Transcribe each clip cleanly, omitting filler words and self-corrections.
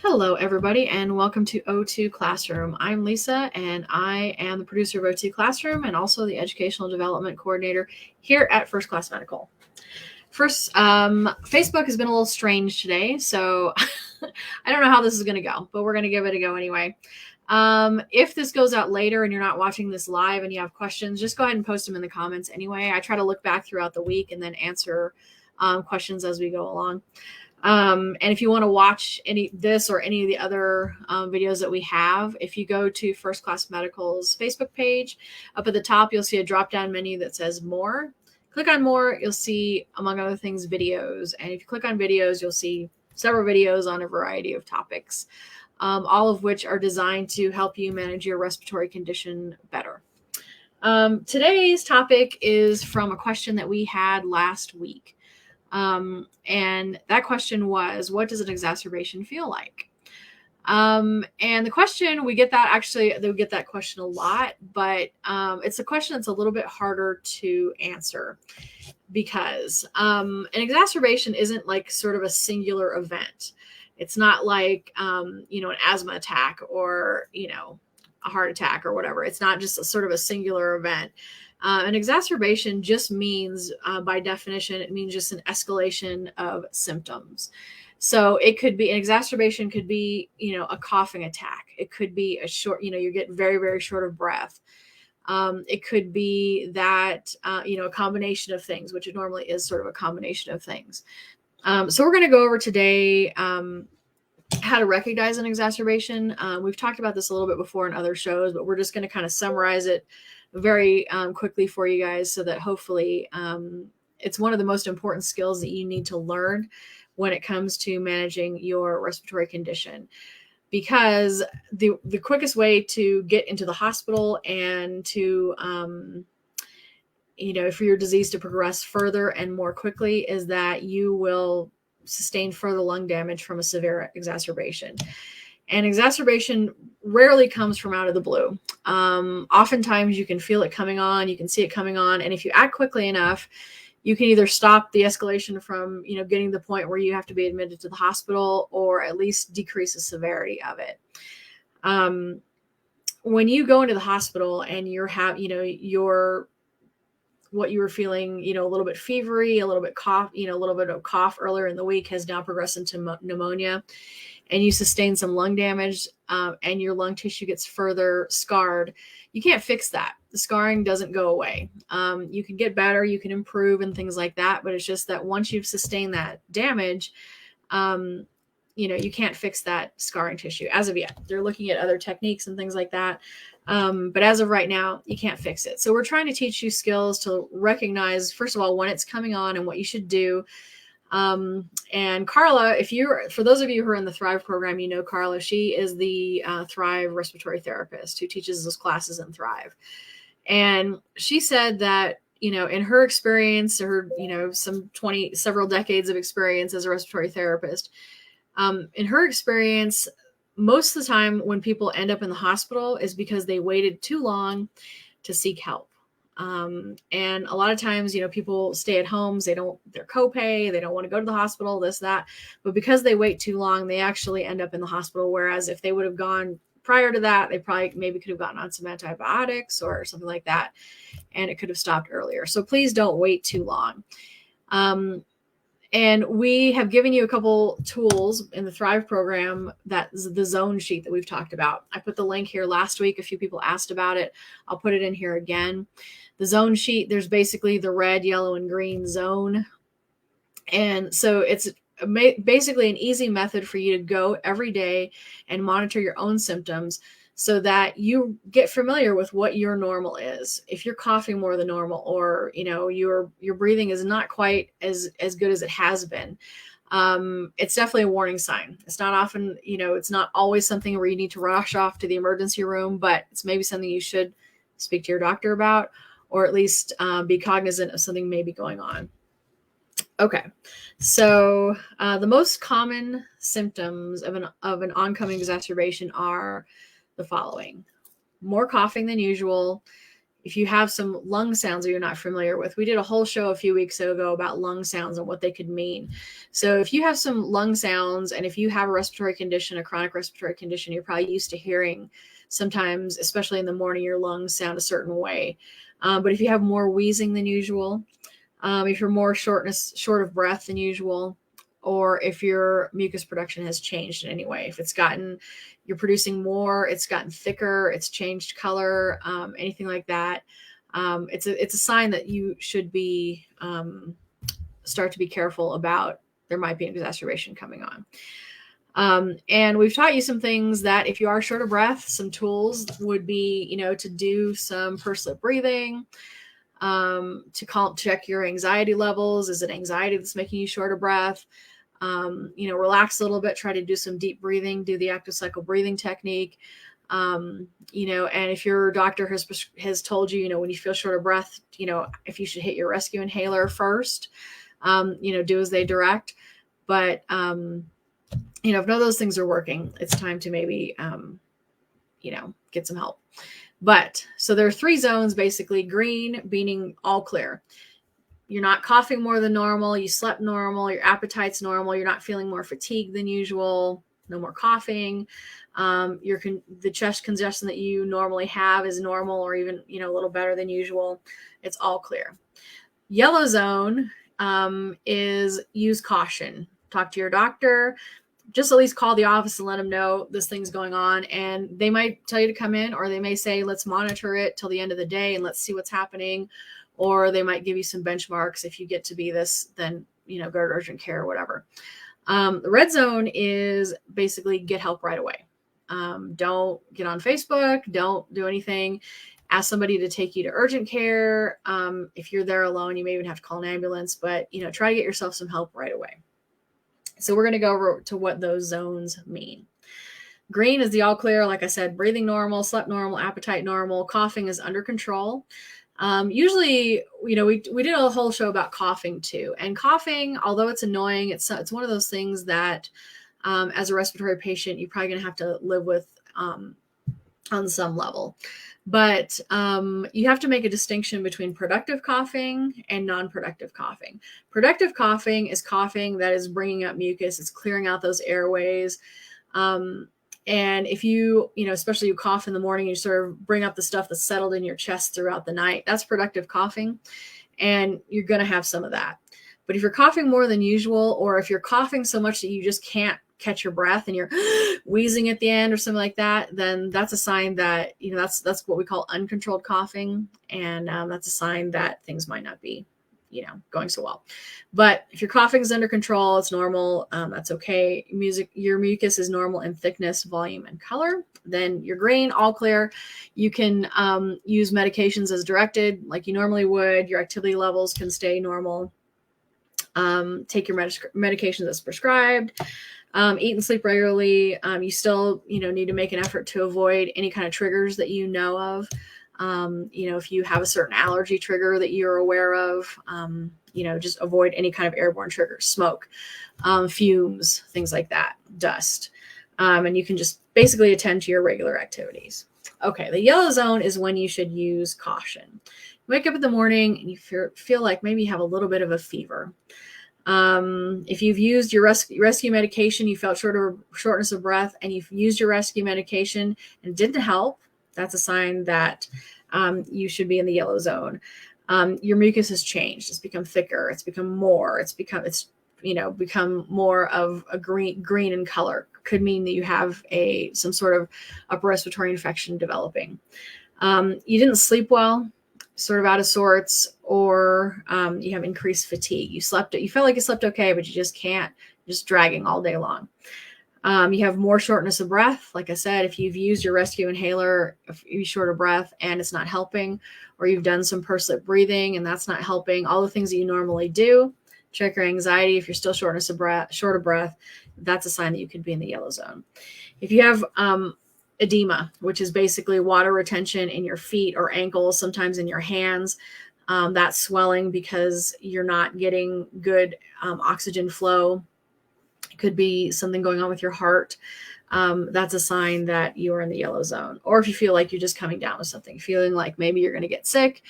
Hello, everybody, and welcome to O2 Classroom. I'm Lisa, and I am the producer of O2 Classroom and also the Educational Development Coordinator here at First Class Medical. First, Facebook has been a little strange today, so I don't know how this is going to go, but we're going to give it a go anyway. If this goes out later and you're not watching this live and you have questions, just go ahead and post them in the comments anyway. I try to look back throughout the week and then answer questions as we go along. And if you want to watch this or any of the other videos that we have, if you go to First Class Medical's Facebook page, up at the top, you'll see a drop-down menu that says More. Click on More, you'll see, among other things, videos. And if you click on videos, you'll see several videos on a variety of topics, all of which are designed to help you manage your respiratory condition better. Today's topic is from a question that we had last week. And that question was, what does an exacerbation feel like? And the question, we get that question a lot, but it's a question that's a little bit harder to answer because an exacerbation isn't like sort of a singular event. It's not like, an asthma attack or, a heart attack or whatever. It's not just a sort of a singular event. An exacerbation just means, by definition, it means just an escalation of symptoms. So it could be an exacerbation could be, a coughing attack. It could be a short, you get very, very short of breath. It could be that, a combination of things, which it normally is sort of a combination of things. So we're going to go over today how to recognize an exacerbation. We've talked about this a little bit before in other shows, but we're just going to kind of summarize it very quickly for you guys so that hopefully it's one of the most important skills that you need to learn when it comes to managing your respiratory condition. Because the quickest way to get into the hospital and to, for your disease to progress further and more quickly is that you will sustain further lung damage from a severe exacerbation. And exacerbation rarely comes from out of the blue. Oftentimes you can feel it coming on, you can see it coming on. And if you act quickly enough, you can either stop the escalation from, getting to the point where you have to be admitted to the hospital or at least decrease the severity of it. When you go into the hospital and what you were feeling, a little bit fevery, a little bit cough, a little bit of cough earlier in the week has now progressed into pneumonia, and you sustain some lung damage, and your lung tissue gets further scarred, you can't fix that. The scarring doesn't go away. You can get better, you can improve and things like that, but it's just that once you've sustained that damage, you can't fix that scarring tissue as of yet. They're looking at other techniques and things like that. But as of right now, you can't fix it. So we're trying to teach you skills to recognize, first of all, when it's coming on and what you should do. And Carla, for those of you who are in the Thrive program, Carla, she is the Thrive respiratory therapist who teaches those classes in Thrive. And she said that, in her experience, several decades of experience as a respiratory therapist, in her experience, most of the time when people end up in the hospital is because they waited too long to seek help. And a lot of times, people stay at homes, they're copay, they don't want to go to the hospital, this, that, but because they wait too long, they actually end up in the hospital. Whereas if they would have gone prior to that, they probably maybe could have gotten on some antibiotics or something like that, and it could have stopped earlier. So please don't wait too long. And we have given you a couple tools in the Thrive program, that's the zone sheet that we've talked about. I put the link here last week. A few people asked about it. I'll put it in here again. The zone sheet, there's basically the red, yellow, and green zone. And so it's basically an easy method for you to go every day and monitor your own symptoms so that you get familiar with what your normal is. If you're coughing more than normal, or your breathing is not quite as good as it has been, it's definitely a warning sign. It's not often, it's not always something where you need to rush off to the emergency room, but it's maybe something you should speak to your doctor about, or at least be cognizant of something maybe going on. Okay, so the most common symptoms of an oncoming exacerbation are the following: more coughing than usual, if you have some lung sounds that you're not familiar with, we did a whole show a few weeks ago about lung sounds and what they could mean. So if you have some lung sounds, and if you have a respiratory condition, a chronic respiratory condition, you're probably used to hearing sometimes, especially in the morning, your lungs sound a certain way. But if you have more wheezing than usual, if you're more short of breath than usual, or if your mucus production has changed in any way, if you're producing more, it's gotten thicker, it's changed color, anything like that, it's a sign that you should be start to be careful about. There might be an exacerbation coming on. And we've taught you some things that if you are short of breath, some tools would be, to do some pursed lip breathing, to check your anxiety levels. Is it anxiety that's making you short of breath? Relax a little bit, try to do some deep breathing, do the active cycle breathing technique. And if your doctor has told you, when you feel short of breath, if you should hit your rescue inhaler first, do as they direct. But, if none of those things are working, it's time to maybe, get some help. But so there are 3 zones, basically. Green meaning all clear. You're not coughing more than normal. You slept normal. Your appetite's normal. You're not feeling more fatigued than usual. No more coughing. The chest congestion that you normally have is normal, or even, a little better than usual. It's all clear. Yellow zone is use caution. Talk to your doctor. Just at least call the office and let them know this thing's going on. And they might tell you to come in, or they may say, let's monitor it till the end of the day and let's see what's happening. Or they might give you some benchmarks. If you get to be this, then, go to urgent care or whatever. The red zone is basically get help right away. Don't get on Facebook. Don't do anything. Ask somebody to take you to urgent care. If you're there alone, you may even have to call an ambulance, but, try to get yourself some help right away. So we're going to go over to what those zones mean. Green is the all clear. Like I said, breathing normal, slept normal, appetite normal, coughing is under control. Usually, we did a whole show about coughing too. And coughing, although it's annoying, it's one of those things that, as a respiratory patient, you're probably going to have to live with on some level. But you have to make a distinction between productive coughing and non-productive coughing. Productive coughing is coughing that is bringing up mucus. It's clearing out those airways. And if you, especially you cough in the morning, you sort of bring up the stuff that's settled in your chest throughout the night, that's productive coughing. And you're going to have some of that. But if you're coughing more than usual, or if you're coughing so much that you just can't catch your breath and you're wheezing at the end or something like that, then that's a sign that, that's what we call uncontrolled coughing. And that's a sign that things might not be, going so well. But if your coughing is under control, it's normal. That's okay. Your mucus is normal in thickness, volume, and color. Then you're green, all clear. You can use medications as directed, like you normally would. Your activity levels can stay normal. Take your medications as prescribed. Eat and sleep regularly. You still, need to make an effort to avoid any kind of triggers that you know of. If you have a certain allergy trigger that you're aware of, just avoid any kind of airborne triggers, smoke, fumes, things like that, dust. And you can just basically attend to your regular activities. Okay, the yellow zone is when you should use caution. You wake up in the morning and you feel like maybe you have a little bit of a fever. If you've used your rescue medication, you felt shortness of breath, and you've used your rescue medication and it didn't help, that's a sign that you should be in the yellow zone. Your mucus has changed. It's become thicker. It's become more. It's become more of a green in color. Could mean that you have some sort of upper respiratory infection developing. You didn't sleep well, sort of out of sorts, or you have increased fatigue. You felt like you slept okay, but you just can't, just dragging all day long. You have more shortness of breath. Like I said, if you've used your rescue inhaler, if you're short of breath and it's not helping, or you've done some pursed lip breathing and that's not helping, all the things that you normally do, check your anxiety. If you're still short of breath, that's a sign that you could be in the yellow zone. If you have edema, which is basically water retention in your feet or ankles, sometimes in your hands, that's swelling because you're not getting good oxygen flow Could be something going on with your heart. That's a sign that you are in the yellow zone. Or if you feel like you're just coming down with something, feeling like maybe you're going to get sick.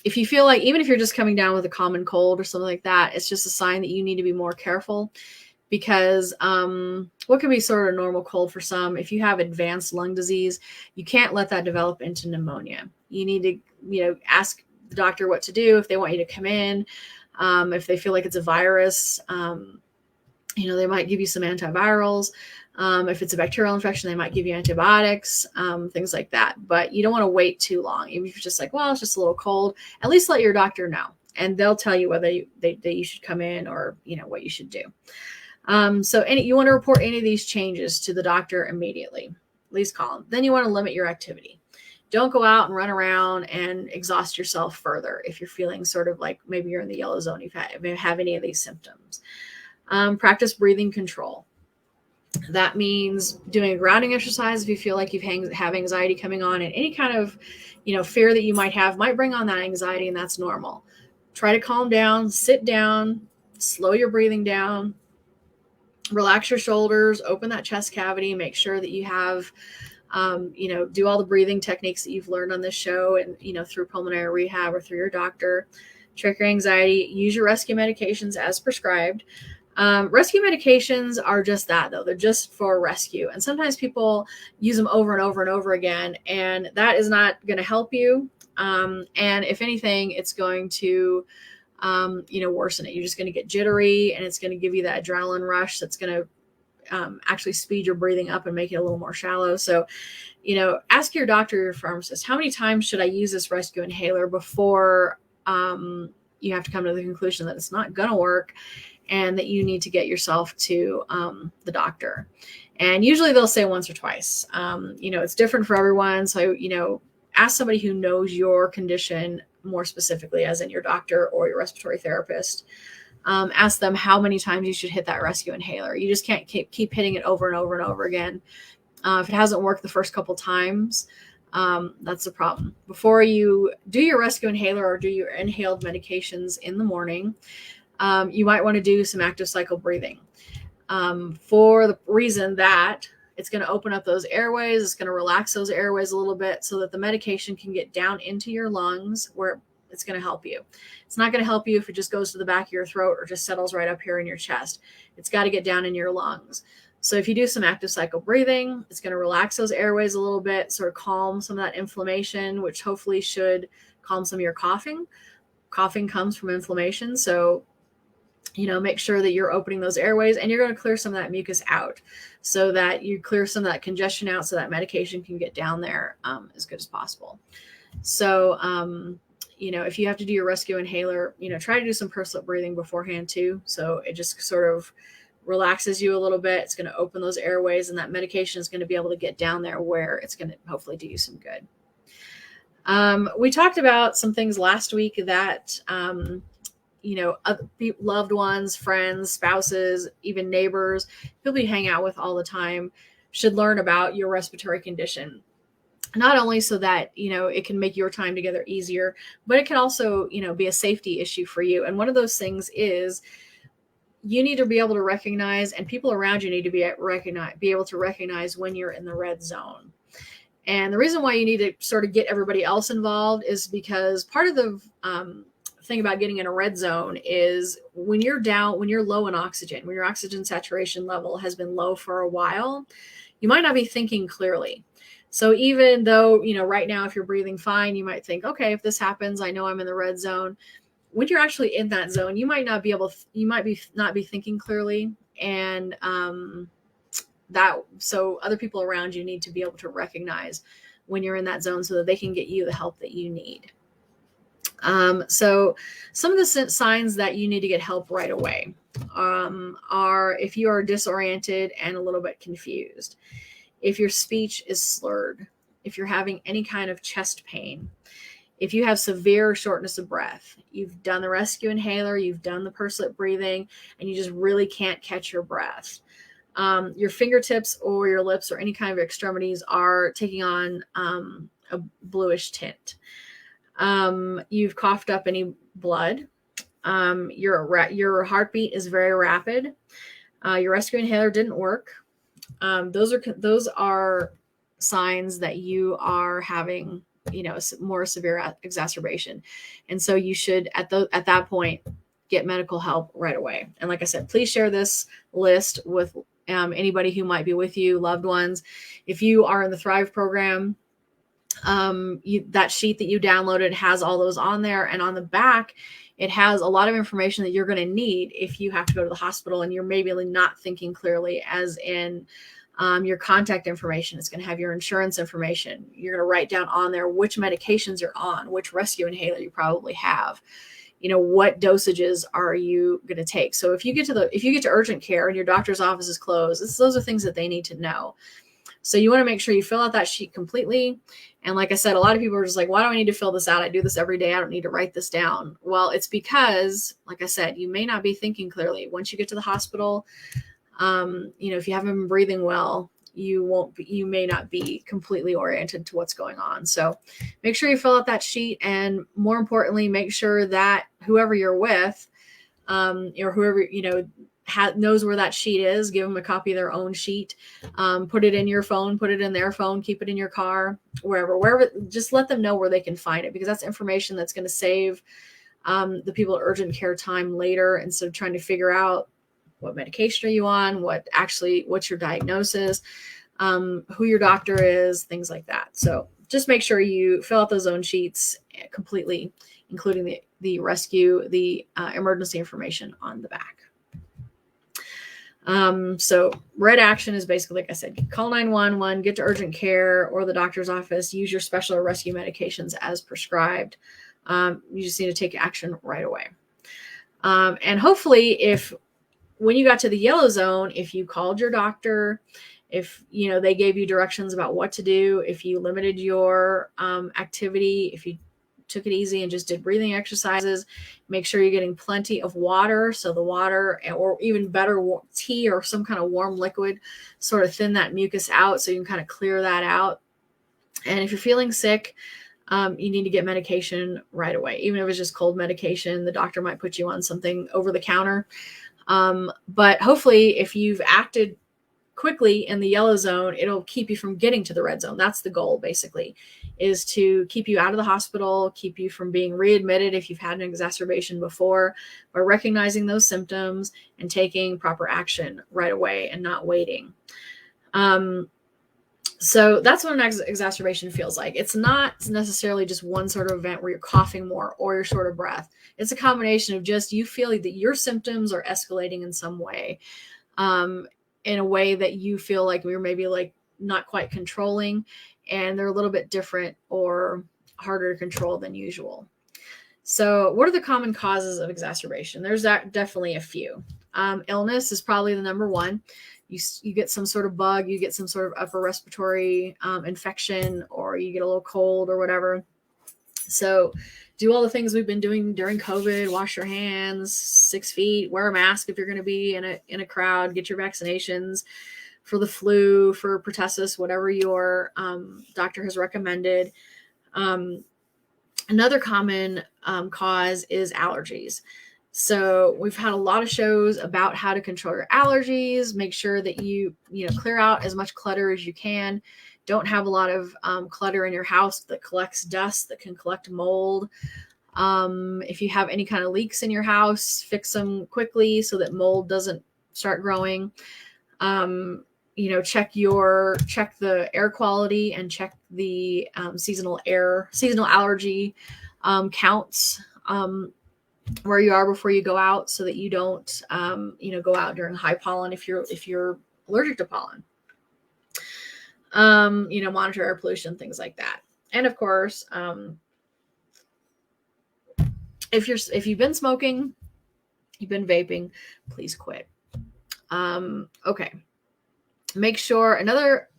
If you feel like, even if you're just coming down with a common cold or something like that, it's just a sign that you need to be more careful, because what could be sort of a normal cold for some, if you have advanced lung disease, you can't let that develop into pneumonia. You need to, ask the doctor what to do if they want you to come in. If they feel like it's a virus, they might give you some antivirals. If it's a bacterial infection, they might give you antibiotics, things like that. But you don't want to wait too long. Even if you're just like, well, it's just a little cold, at least let your doctor know, and they'll tell you whether you should come in, or what you should do. So you want to report any of these changes to the doctor immediately. At least call them. Then you want to limit your activity. Don't go out and run around and exhaust yourself further if you're feeling sort of like maybe you're in the yellow zone, if you have any of these symptoms. Practice breathing control. That means doing a grounding exercise if you feel like you have anxiety coming on, and any kind of fear that you might have might bring on that anxiety, and that's normal. Try to calm down, sit down, slow your breathing down, relax your shoulders, open that chest cavity, make sure that you have do all the breathing techniques that you've learned on this show and through pulmonary rehab or through your doctor. Check your anxiety, use your rescue medications as prescribed. Rescue medications are just that, though. They're just for rescue. And sometimes people use them over and over and over again, and that is not going to help you. And if anything, it's going to, worsen it. You're just going to get jittery, and it's going to give you that adrenaline rush that's going to actually speed your breathing up and make it a little more shallow. So, ask your doctor or your pharmacist, how many times should I use this rescue inhaler before you have to come to the conclusion that it's not going to work, and that you need to get yourself to the doctor. And usually they'll say once or twice. It's different for everyone. So, ask somebody who knows your condition more specifically, as in your doctor or your respiratory therapist. Ask them how many times you should hit that rescue inhaler. You just can't keep hitting it over and over and over again. If it hasn't worked the first couple times, that's the problem. Before you do your rescue inhaler or do your inhaled medications in the morning, you might want to do some active cycle breathing, for the reason that it's going to open up those airways. It's going to relax those airways a little bit so that the medication can get down into your lungs, where it's going to help you. It's not going to help you if it just goes to the back of your throat or just settles right up here in your chest. It's got to get down in your lungs. So if you do some active cycle breathing, it's going to relax those airways a little bit, sort of calm some of that inflammation, which hopefully should calm some of your coughing. Coughing comes from inflammation. So make sure that you're opening those airways, and you're going to clear some of that mucus out so that you clear some of that congestion out so that medication can get down there as good as possible. So, if you have to do your rescue inhaler, try to do some pursed lip breathing beforehand too. So it just sort of relaxes you a little bit. It's going to open those airways, and that medication is going to be able to get down there where it's going to hopefully do you some good. We talked about some things last week that, loved ones, friends, spouses, even neighbors, people you hang out with all the time should learn about your respiratory condition. Not only so that, it can make your time together easier, but it can also, be a safety issue for you. And one of those things is you need to be able to recognize, and people around you need to be able to recognize when you're in the red zone. And the reason why you need to sort of get everybody else involved is because part of the thing about getting in a red zone is when you're low in oxygen, when your oxygen saturation level has been low for a while, you might not be thinking clearly. So even though, right now, if you're breathing fine, you might think, okay, if this happens, I know I'm in the red zone. When you're actually in that zone, you might not be thinking clearly. And so other people around you need to be able to recognize when you're in that zone so that they can get you the help that you need. So some of the signs that you need to get help right away are if you are disoriented and a little bit confused, if your speech is slurred, if you're having any kind of chest pain, if you have severe shortness of breath, you've done the rescue inhaler, you've done the pursed lip breathing, and you just really can't catch your breath. Your fingertips or your lips or any kind of extremities are taking on a bluish tint. You've coughed up any blood. Your heartbeat is very rapid. Your rescue inhaler didn't work. Those are signs that you are having, more severe exacerbation, and so you should at that point get medical help right away. And like I said, please share this list with anybody who might be with you, loved ones. If you are in the Thrive program, that sheet that you downloaded has all those on there, and on the back it has a lot of information that you're going to need if you have to go to the hospital and you're maybe not thinking clearly, as in your contact information. It's going to have your insurance information. You're going to write down on there which medications you're on, which rescue inhaler you probably have, what dosages are you going to take. So if you get to urgent care and your doctor's office is closed, those are things that they need to know. So you want to make sure you fill out that sheet completely. And like I said, a lot of people are just like, why do I need to fill this out? I do this every day. I don't need to write this down. Well, it's because, like I said, you may not be thinking clearly. Once you get to the hospital, if you haven't been breathing well, you may not be completely oriented to what's going on. So make sure you fill out that sheet. And more importantly, make sure that whoever you're with, or whoever, knows where that sheet is. Give them a copy of their own sheet. Put it in your phone, put it in their phone, keep it in your car, wherever, just let them know where they can find it, because that's information that's going to save the people at urgent care time later, instead of trying to figure out what medication are you on, what's your diagnosis, who your doctor is, things like that. So just make sure you fill out those own sheets completely, including the rescue, the emergency information on the back. So red action is basically, like I said, call 911, get to urgent care or the doctor's office, use your special or rescue medications as prescribed. You just need to take action right away. And hopefully when you got to the yellow zone, if you called your doctor, if, they gave you directions about what to do, if you limited your activity, if you took it easy and just did breathing exercises, make sure you're getting plenty of water. So the water, or even better, tea or some kind of warm liquid, sort of thin that mucus out so you can kind of clear that out. And if you're feeling sick, you need to get medication right away. Even if it's just cold medication, the doctor might put you on something over the counter. But hopefully if you've acted quickly in the yellow zone, it'll keep you from getting to the red zone. That's the goal, basically, is to keep you out of the hospital, keep you from being readmitted if you've had an exacerbation before, by recognizing those symptoms and taking proper action right away and not waiting. So that's what an exacerbation feels like. It's not necessarily just one sort of event where you're coughing more or you're short of breath. It's a combination of just you feeling that your symptoms are escalating in some way, in a way that you feel like we're maybe not quite controlling, and they're a little bit different or harder to control than usual. So what are the common causes of exacerbation? There's definitely a few. Illness is probably the number one. You get some sort of bug, you get some sort of upper respiratory infection, or you get a little cold or whatever. So do all the things we've been doing during COVID. Wash your hands, 6 feet, wear a mask if you're going to be in a crowd, get your vaccinations for the flu, for pertussis, whatever your doctor has recommended. Another common cause is allergies. So we've had a lot of shows about how to control your allergies. Make sure that you clear out as much clutter as you can. Don't have a lot of clutter in your house that collects dust, that can collect mold. If you have any kind of leaks in your house, fix them quickly so that mold doesn't start growing. Check the air quality and check the seasonal allergy counts where you are before you go out, so that you don't go out during high pollen if you're allergic to pollen. Monitor air pollution, things like that. And of course, if you've been smoking, you've been vaping, please quit. Okay. Make sure another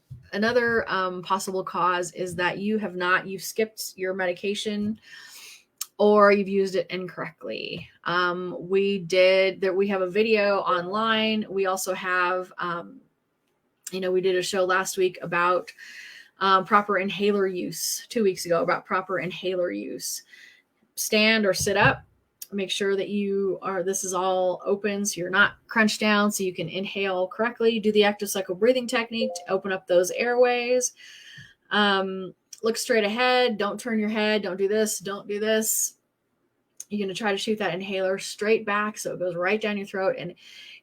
possible cause is that you've skipped your medication, or you've used it incorrectly. We have a video online. We also have, we did a show last week about proper inhaler use, 2 weeks ago, about proper inhaler use. Stand or sit up, Make sure that this is all open, so you're not crunched down, so you can inhale correctly. Do the active cycle breathing technique to open up those airways. Look straight ahead. Don't turn your head. Don't do this. Don't do this. You're going to try to shoot that inhaler straight back so it goes right down your throat, and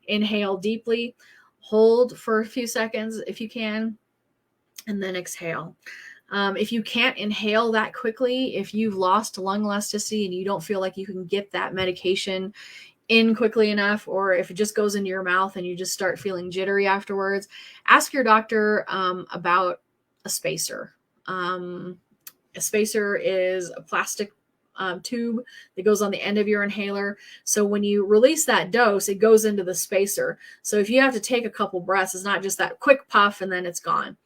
inhale deeply. Hold for a few seconds if you can, and then exhale. If you can't inhale that quickly, if you've lost lung elasticity and you don't feel like you can get that medication in quickly enough, or if it just goes into your mouth and you just start feeling jittery afterwards, ask your doctor about a spacer. A spacer is a plastic tube that goes on the end of your inhaler. So when you release that dose, it goes into the spacer. So if you have to take a couple breaths, it's not just that quick puff and then it's gone.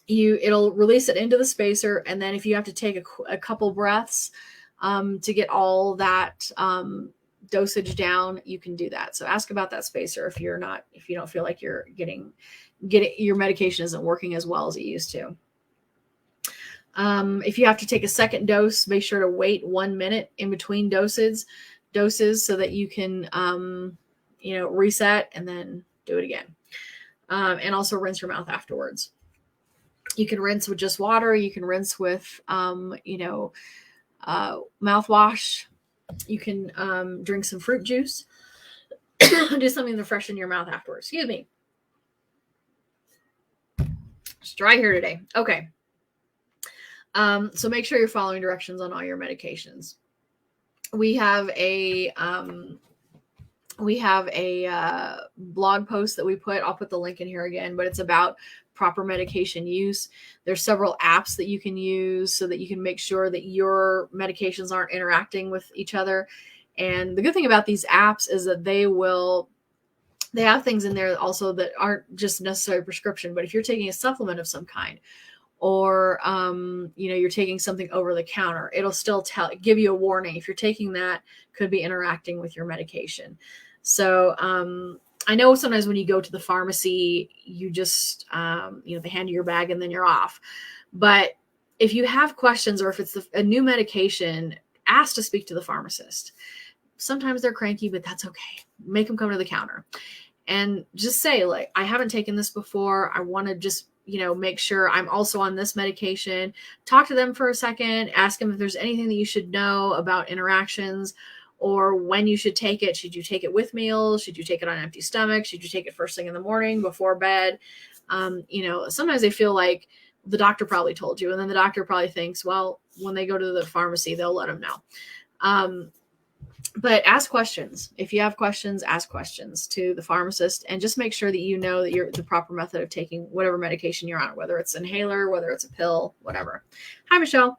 It'll release it into the spacer, and then if you have to take a couple breaths to get all that dosage down, you can do that. So ask about that spacer if you don't feel like you're getting your medication isn't working as well as it used to. If you have to take a second dose, make sure to wait 1 minute in between doses so that you can reset and then do it again. And also rinse your mouth afterwards. You can rinse with just water. You can rinse with, mouthwash. You can drink some fruit juice. Do something to freshen your mouth afterwards. Excuse me. It's dry here today. Okay. So make sure you're following directions on all your medications. We have a blog post that we put. I'll put the link in here again, but it's about proper medication use. There's several apps that you can use so that you can make sure that your medications aren't interacting with each other. And the good thing about these apps is that they have things in there also that aren't just necessarily prescription, but if you're taking a supplement of some kind, or you're taking something over the counter, it'll still give you a warning if you're taking that could be interacting with your medication. So I know sometimes when you go to the pharmacy, you just they hand you your bag and then you're off. But if you have questions, or if it's a new medication, ask to speak to the pharmacist. Sometimes they're cranky, but that's okay. Make them come to the counter and just say, like, I haven't taken this before. I want to just make sure I'm also on this medication. Talk to them for a second. Ask them if there's anything that you should know about interactions or when you should take it. Should you take it with meals? Should you take it on an empty stomach? Should you take it first thing in the morning before bed? Sometimes they feel like the doctor probably told you, and then the doctor probably thinks, well, when they go to the pharmacy, they'll let them know. But ask questions. If you have questions, ask questions to the pharmacist, and just make sure that you know that you're the proper method of taking whatever medication you're on, whether it's inhaler, whether it's a pill, whatever. Hi, Michelle.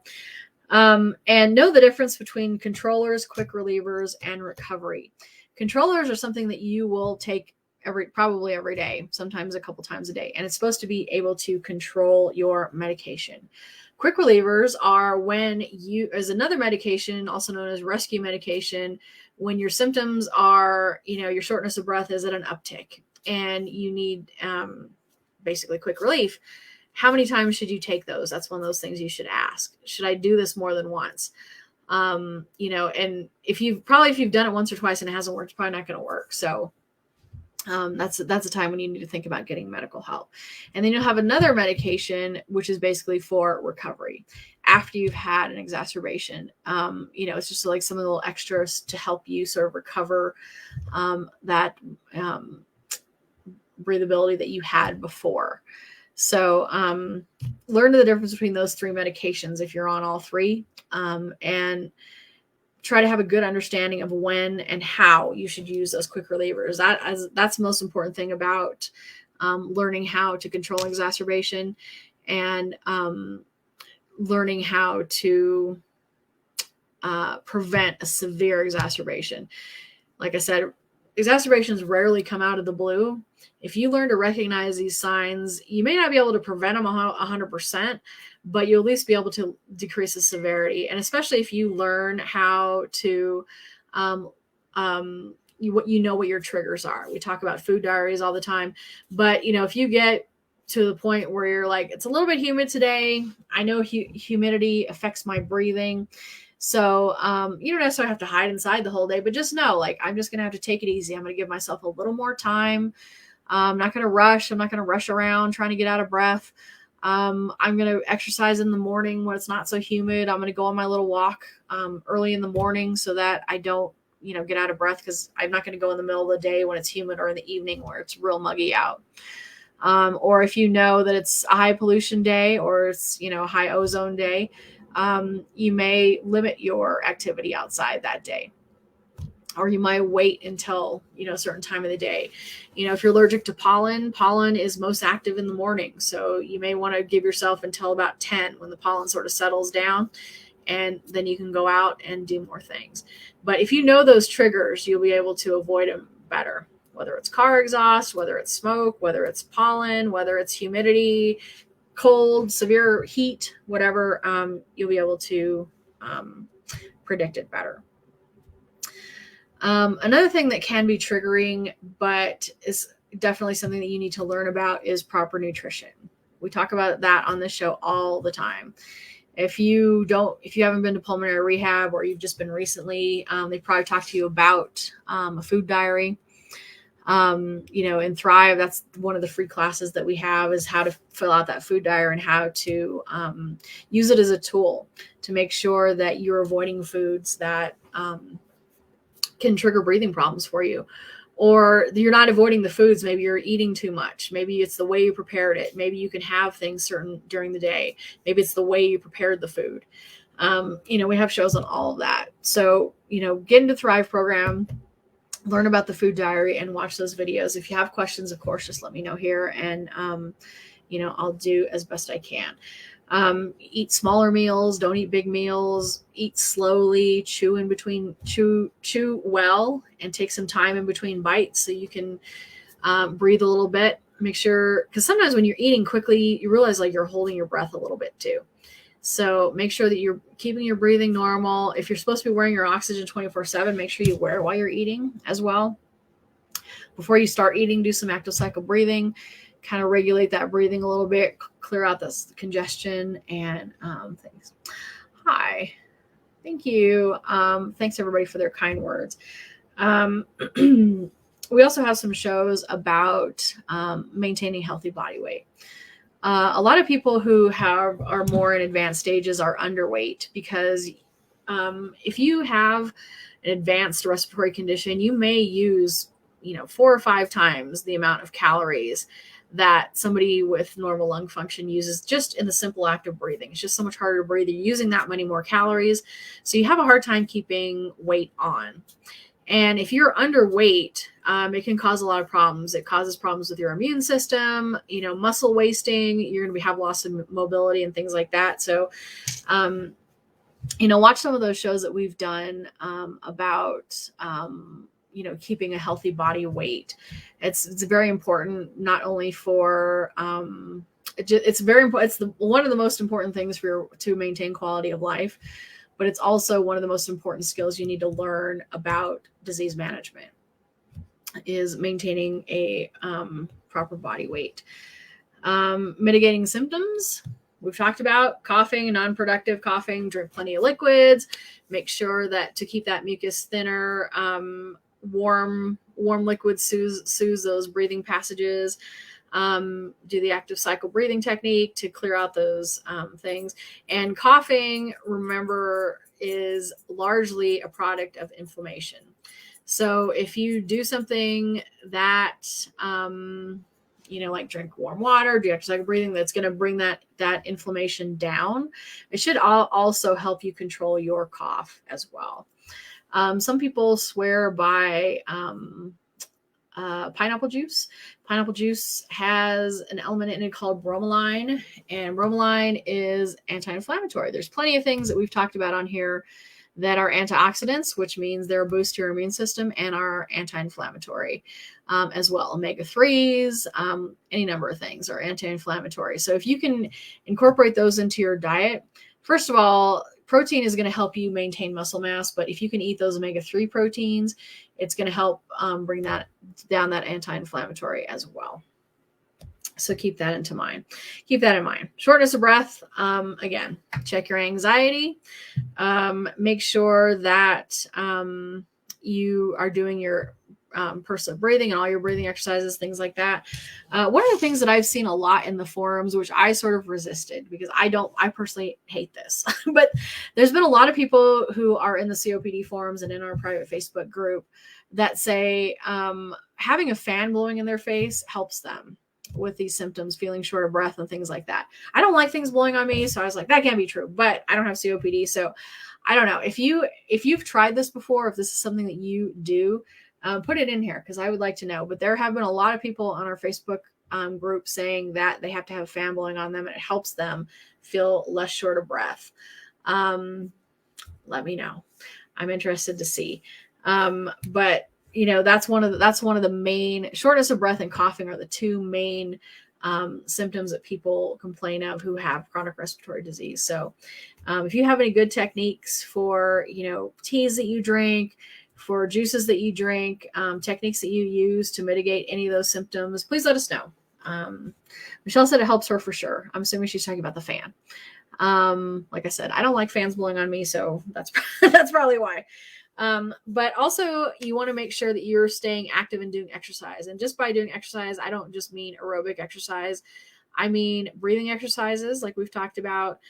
And know the difference between controllers, quick relievers, and recovery. Controllers are something that you will take probably every day, sometimes a couple times a day, and it's supposed to be able to control your medication. Quick relievers are as another medication, also known as rescue medication, when your symptoms are, your shortness of breath is at an uptick and you need basically quick relief. How many times should you take those? That's one of those things you should ask. Should I do this more than once? And if you've done it once or twice and it hasn't worked, it's probably not going to work. So that's a time when you need to think about getting medical help. And then you'll have another medication, which is basically for recovery after you've had an exacerbation. It's just like some of the little extras to help you sort of recover that breathability that you had before. So learn the difference between those three medications if you're on all three, and try to have a good understanding of when and how you should use those quick relievers. That's the most important thing about learning how to control exacerbation, and learning how to prevent a severe exacerbation. Like I said, exacerbations rarely come out of the blue. If you learn to recognize these signs, you may not be able to prevent them 100%, but you'll at least be able to decrease the severity. And especially if you learn how to, what your triggers are. We talk about food diaries all the time, but if you get to the point where you're like, it's a little bit humid today, I know humidity affects my breathing, So you don't necessarily have to hide inside the whole day, but just know, like, I'm just going to have to take it easy. I'm going to give myself a little more time. I'm not going to rush. I'm not going to rush around trying to get out of breath. I'm going to exercise in the morning when it's not so humid. I'm going to go on my little walk early in the morning so that I don't, get out of breath, because I'm not going to go in the middle of the day when it's humid, or in the evening where it's real muggy out. Or if you know that it's a high pollution day, or it's, a high ozone day, you may limit your activity outside that day. Or you might wait until, a certain time of the day. If you're allergic to pollen is most active in the morning. So you may want to give yourself until about 10, when the pollen sort of settles down, and then you can go out and do more things. But if you know those triggers, you'll be able to avoid them better, whether it's car exhaust, whether it's smoke, whether it's pollen, whether it's humidity, cold, severe heat, whatever. You'll be able to predict it better. Another thing that can be triggering, but is definitely something that you need to learn about, is proper nutrition. We talk about that on this show all the time. If you haven't been to pulmonary rehab, or you've just been recently, they probably talked to you about a food diary. In Thrive, that's one of the free classes that we have, is how to fill out that food diary and how to use it as a tool to make sure that you're avoiding foods that can trigger breathing problems for you. Or you're not avoiding the foods, maybe you're eating too much. Maybe it's the way you prepared it. Maybe you can have things certain during the day. Maybe it's the way you prepared the food. We have shows on all of that. So, get into Thrive program, learn about the food diary, and watch those videos. If you have questions, of course, just let me know here, and I'll do as best I can. Eat smaller meals, don't eat big meals, eat slowly, chew well, and take some time in between bites so you can breathe a little bit. Make sure, because sometimes when you're eating quickly, you realize like you're holding your breath a little bit too. So make sure that you're keeping your breathing normal. If you're supposed to be wearing your oxygen 24/7, make sure you wear it while you're eating as well. Before you start eating, do some active cycle breathing, kind of regulate that breathing a little bit, clear out this congestion and things. Hi. Thank you. Thanks everybody for their kind words. We also have some shows about maintaining healthy body weight. A lot of people who are more in advanced stages are underweight, because if you have an advanced respiratory condition, you may use 4 or 5 times the amount of calories that somebody with normal lung function uses just in the simple act of breathing. It's just so much harder to breathe. You're using that many more calories. So you have a hard time keeping weight on. And if you're underweight, it can cause a lot of problems. It causes problems with your immune system, muscle wasting. You're going to have loss of mobility and things like that. So, watch some of those shows that we've done about, keeping a healthy body weight. It's very important, not only for, it's very important. It's one of the most important things to maintain quality of life, but it's also one of the most important skills you need to learn about disease management, is maintaining a proper body weight. Mitigating symptoms. We've talked about coughing, non-productive coughing, drink plenty of liquids, make sure that to keep that mucus thinner, warm liquids soothes those breathing passages. Do the active cycle breathing technique to clear out those things. And coughing, remember, is largely a product of inflammation. So if you do something that, like drink warm water, do active cycle breathing, that's going to bring that inflammation down, it should also help you control your cough as well. Some people swear by pineapple juice. Pineapple juice has an element in it called bromelain, and bromelain is anti-inflammatory. There's plenty of things that we've talked about on here that are antioxidants, which means they're a boost to your immune system, and are anti-inflammatory as well. Omega-3s, any number of things are anti-inflammatory. So if you can incorporate those into your diet, first of all, protein is going to help you maintain muscle mass, but if you can eat those omega-3 proteins, it's going to help bring that down, that anti-inflammatory as well. So keep that into mind. Keep that in mind. Shortness of breath. Again, check your anxiety. Make sure that you are doing your pursed breathing and all your breathing exercises, things like that. One of the things that I've seen a lot in the forums, which I sort of resisted because I personally hate this, but there's been a lot of people who are in the COPD forums and in our private Facebook group that say having a fan blowing in their face helps them with these symptoms, feeling short of breath and things like that. I don't like things blowing on me, so I was like, that can't be true, but I don't have COPD, so I don't know. If you've tried this before, if this is something that you do, put it in here because I would like to know. But there have been a lot of people on our Facebook group saying that they have to have a fan blowing on them and it helps them feel less short of breath. Let me know. I'm interested to see. But that's one of the main. Shortness of breath and coughing are the two main symptoms that people complain of who have chronic respiratory disease. So if you have any good techniques for teas that you drink, for juices that you drink, techniques that you use to mitigate any of those symptoms, please let us know. Michelle said it helps her for sure. I'm assuming she's talking about the fan. Like I said, I don't like fans blowing on me, so that's probably why. But also you want to make sure that you're staying active and doing exercise. And just by doing exercise, I don't just mean aerobic exercise. I mean breathing exercises like we've talked about.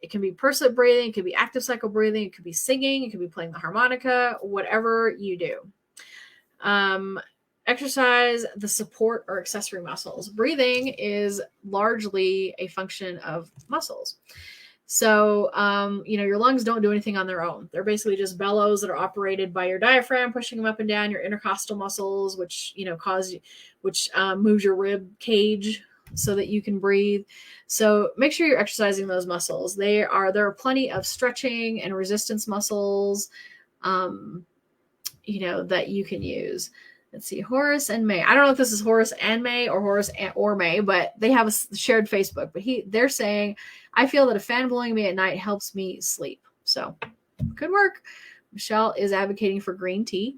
It can be pursed breathing, it could be active cycle breathing, it could be singing, it could be playing the harmonica, whatever you do. Exercise the support or accessory muscles. Breathing is largely a function of muscles. So, your lungs don't do anything on their own. They're basically just bellows that are operated by your diaphragm, pushing them up and down, your intercostal muscles, which moves your rib cage so that you can breathe. So make sure you're exercising those muscles. There are plenty of stretching and resistance muscles, that you can use. Let's see, Horace and May. I don't know if this is Horace and May or Horace or May, but they have a shared Facebook. But they're saying, I feel that a fan blowing me at night helps me sleep. So good work. Michelle is advocating for green tea.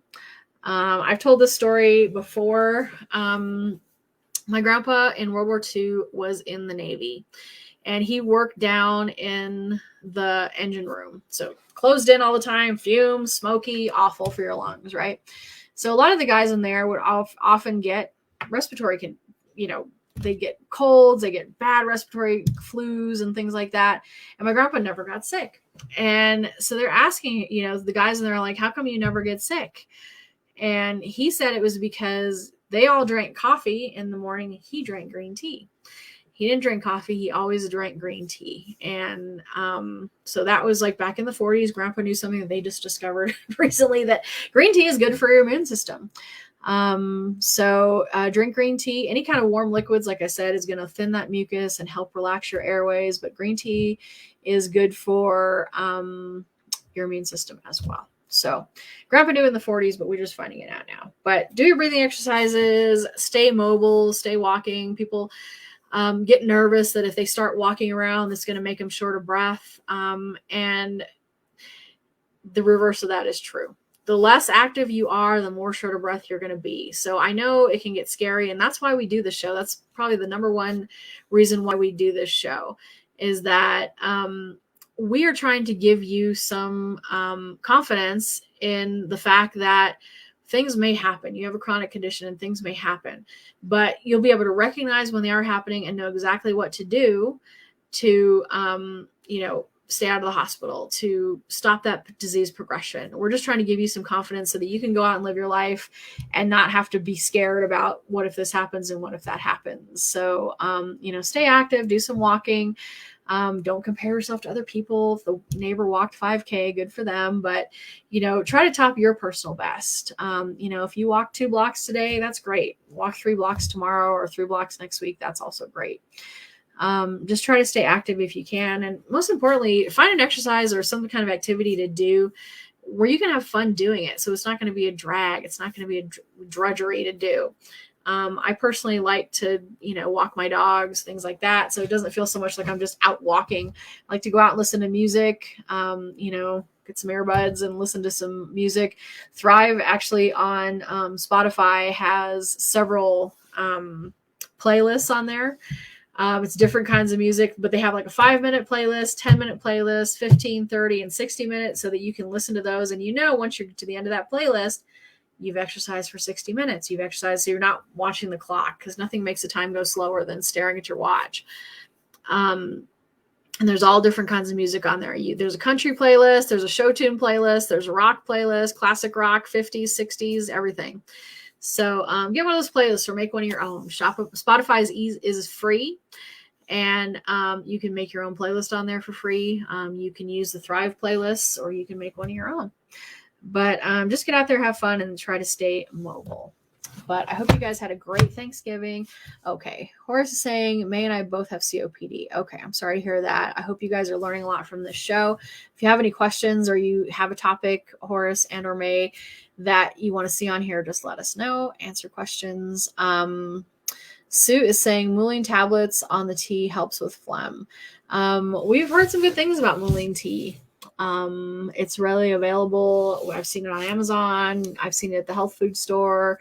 I've told this story before. My grandpa in World War II was in the Navy, and he worked down in the engine room. So closed in all the time, fumes, smoky, awful for your lungs, right? So a lot of the guys in there would often get respiratory, they get colds, they get bad respiratory flus and things like that. And my grandpa never got sick. And so they're asking, the guys in there are like, how come you never get sick? And he said it was because they all drank coffee in the morning. He drank green tea. He didn't drink coffee. He always drank green tea. And so that was like back in the 40s. Grandpa knew something that they just discovered recently, that green tea is good for your immune system. So drink green tea. Any kind of warm liquids, like I said, is going to thin that mucus and help relax your airways. But green tea is good for your immune system as well. So grandpa knew in the 40s, but we're just finding it out now. But do your breathing exercises, stay mobile, stay walking. People get nervous that if they start walking around, it's going to make them short of breath. And the reverse of that is true. The less active you are, the more short of breath you're going to be. So I know it can get scary, and that's why we do this show. That's probably the number one reason why we do this show, is that we are trying to give you some confidence in the fact that things may happen. You have a chronic condition and things may happen, but you'll be able to recognize when they are happening and know exactly what to do to, stay out of the hospital, to stop that disease progression. We're just trying to give you some confidence so that you can go out and live your life and not have to be scared about what if this happens and what if that happens. So, stay active, do some walking. Don't compare yourself to other people. If the neighbor walked 5K, good for them. But, try to top your personal best. If you walk 2 blocks today, that's great. Walk 3 blocks tomorrow or 3 blocks next week. That's also great. Just try to stay active if you can. And most importantly, find an exercise or some kind of activity to do where you can have fun doing it. So it's not going to be a drag. It's not going to be a drudgery to do. I personally like to, walk my dogs, things like that. So it doesn't feel so much like I'm just out walking. I like to go out and listen to music, get some earbuds and listen to some music. Thrive actually on Spotify has several playlists on there. It's different kinds of music, but they have like a 5-minute playlist, 10-minute playlist, 15, 30, and 60 minutes so that you can listen to those. And once you're to the end of that playlist, you've exercised for 60 minutes. You've exercised, so you're not watching the clock, because nothing makes the time go slower than staring at your watch. And there's all different kinds of music on there. There's a country playlist, there's a show tune playlist, there's a rock playlist, classic rock, 50s, 60s, everything. So get one of those playlists or make one of your own. Spotify is free, and you can make your own playlist on there for free. You can use the Thrive playlists, or you can make one of your own. But just get out there, have fun, and try to stay mobile. But I hope you guys had a great Thanksgiving. Okay, Horace is saying May and I both have COPD. Okay, I'm sorry to hear that. I hope you guys are learning a lot from this show. If you have any questions or you have a topic, Horace and or May, that you want to see on here, just let us know. Answer questions. Sue is saying Muline tablets on the tea helps with phlegm. We've heard some good things about Muline tea. It's readily available. I've seen it on Amazon. I've seen it at the health food store,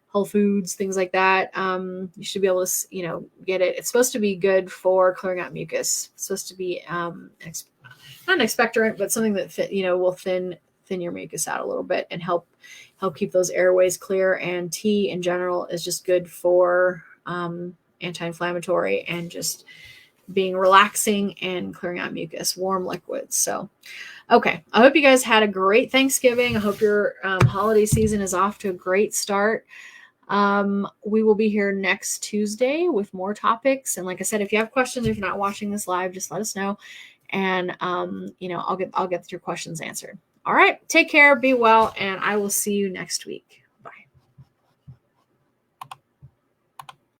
Whole Foods, things like that. You should be able to, get it. It's supposed to be good for clearing out mucus. It's supposed to be not an expectorant, but something that will thin your mucus out a little bit and help keep those airways clear. And tea in general is just good for anti-inflammatory and just being relaxing and clearing out mucus, warm liquids. So, okay. I hope you guys had a great Thanksgiving. I hope your holiday season is off to a great start. We will be here next Tuesday with more topics. And like I said, if you have questions, if you're not watching this live, just let us know. And, I'll get your questions answered. All right. Take care. Be well. And I will see you next week.